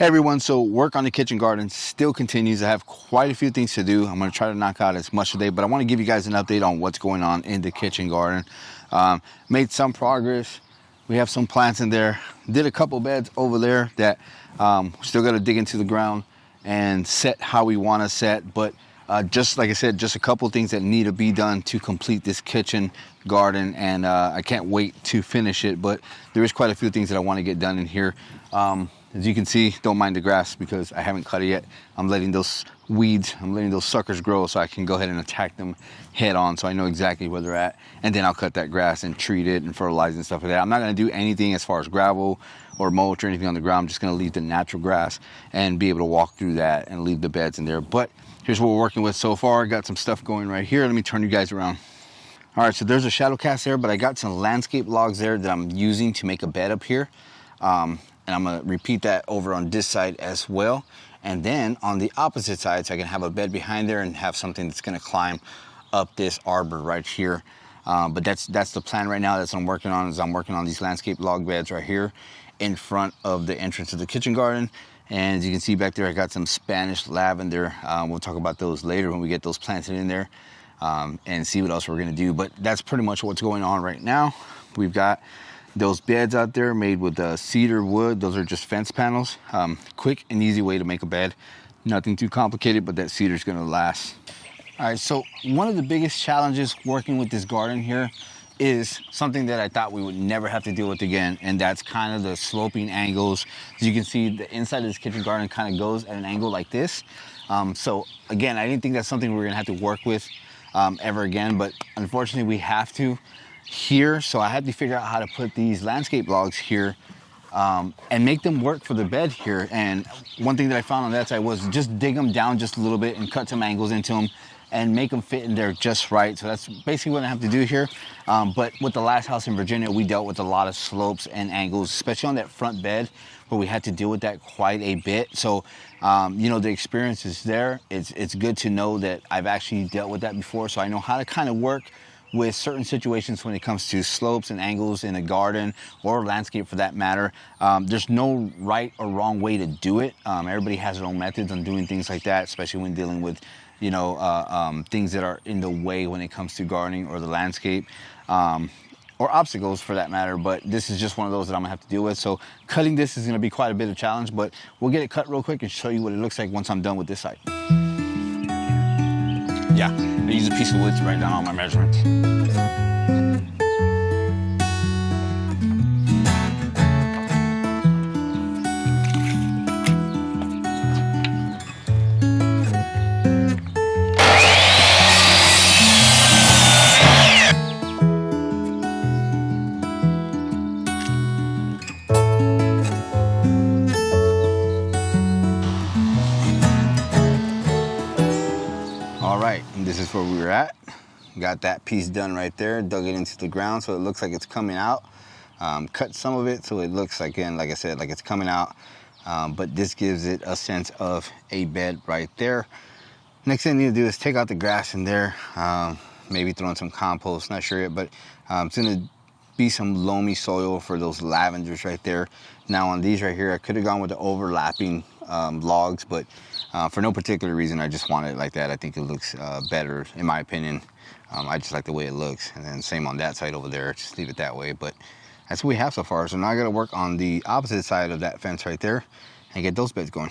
Hey everyone, so work on the kitchen garden still continues. I have quite a few things to do. I'm going to try to knock out as much today, but I want to give you guys an update on what's going on in the kitchen garden. Made some progress. We have some plants in there. Did a couple beds over there that still got to dig into the ground and set how we want to set, but just like I said, just a couple things that need to be done to complete this kitchen garden, and I can't wait to finish it, but there is quite a few things that I want to get done in here. As you can see, don't mind the grass because I haven't cut it yet. I'm letting those weeds, I'm letting those suckers grow so I can go ahead and attack them head on, so I know exactly where they're at, and then I'll cut that grass and treat it and fertilize and stuff like that. I'm not going to do anything as far as gravel or mulch or anything on the ground. I'm just going to leave the natural grass and be able to walk through that and leave the beds in there. But here's what we're working with so far. I got some stuff going right here. Let me turn you guys around. All right, so there's a shadow cast there, but I got some landscape logs there that I'm using to make a bed up here. And I'm gonna repeat that over on this side as well. And then on the opposite side, so I can have a bed behind there and have something that's gonna climb up this arbor right here. But that's the plan right now. That's what I'm working on, is I'm working on these landscape log beds right here in front of the entrance to the kitchen garden. And as you can see back there, I got some Spanish lavender. We'll talk about those later when we get those planted in there and see what else we're gonna do. But that's pretty much what's going on right now. We've got those beds out there made with cedar wood. Those are just fence panels. Quick and easy way to make a bed. Nothing too complicated, but that cedar's gonna last. All right, so one of the biggest challenges working with this garden here is something that I thought we would never have to deal with again, and that's kind of the sloping angles. As you can see, the inside of this kitchen garden kind of goes at an angle like this. So again, I didn't think that's something we were gonna have to work with ever again, but unfortunately we have to here. So I had to figure out how to put these landscape logs here and make them work for the bed here. And one thing that I found on that side was just dig them down just a little bit and cut some angles into them and make them fit in there just right. So that's basically what I have to do here. But with the last house in Virginia, we dealt with a lot of slopes and angles, especially on that front bed where we had to deal with that quite a bit. So, you know, the experience is there. It's good to know that I've actually dealt with that before. So I know how to kind of work with certain situations when it comes to slopes and angles in a garden or landscape for that matter. There's no right or wrong way to do it. Everybody has their own methods on doing things like that, especially when dealing with, you know, things that are in the way when it comes to gardening or the landscape, or obstacles for that matter. But this is just one of those that I'm gonna have to deal with. So cutting this is gonna be quite a bit of challenge, but we'll get it cut real quick and show you what it looks like once I'm done with this side. Yeah, I use a piece of wood to write down all my measurements. And this is where we were at. Got that piece done right there, dug it into the ground so it looks like it's coming out. Cut some of it so it looks, again, like I said, like it's coming out. But this gives it a sense of a bed right there. Next thing I need to do is take out the grass in there, maybe throw in some compost, not sure yet, but it's gonna be some loamy soil for those lavenders right there. Now on these right here, I could have gone with the overlapping logs, but for no particular reason, I just wanted it like that. I think it looks better, in my opinion. I just like the way it looks. And then same on that side over there, just leave it that way. But that's what we have so far. So now I gotta work on the opposite side of that fence right there and get those beds going.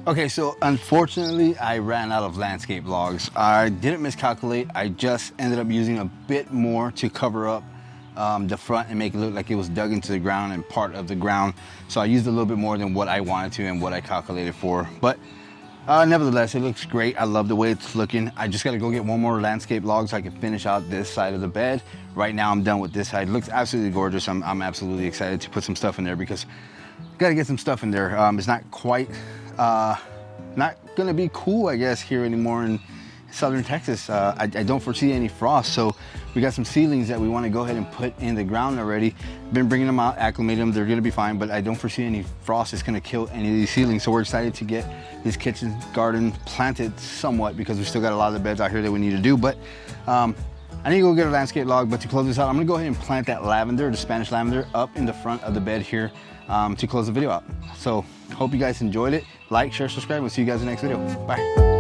Okay, so unfortunately, I ran out of landscape logs. I didn't miscalculate. I just ended up using a bit more to cover up the front and make it look like it was dug into the ground and part of the ground. So I used a little bit more than what I wanted to and what I calculated for. But nevertheless, it looks great. I love the way it's looking. I just gotta go get one more landscape log so I can finish out this side of the bed. Right now, I'm done with this side. It looks absolutely gorgeous. I'm absolutely excited to put some stuff in there because gotta get some stuff in there. It's not quite, not gonna be cool, I guess, here anymore in southern Texas. I don't foresee any frost, so we got some seedlings that we want to go ahead and put in the ground already. Been bringing them out, acclimating them, they're gonna be fine, but I don't foresee any frost that's gonna kill any of these seedlings. So we're excited to get this kitchen garden planted somewhat because we still got a lot of the beds out here that we need to do. But I need to go get a landscape log, but to close this out, I'm gonna go ahead and plant that lavender, the Spanish lavender, up in the front of the bed here to close the video out. So hope you guys enjoyed it. Like, share, subscribe. We'll see you guys in the next video. Bye.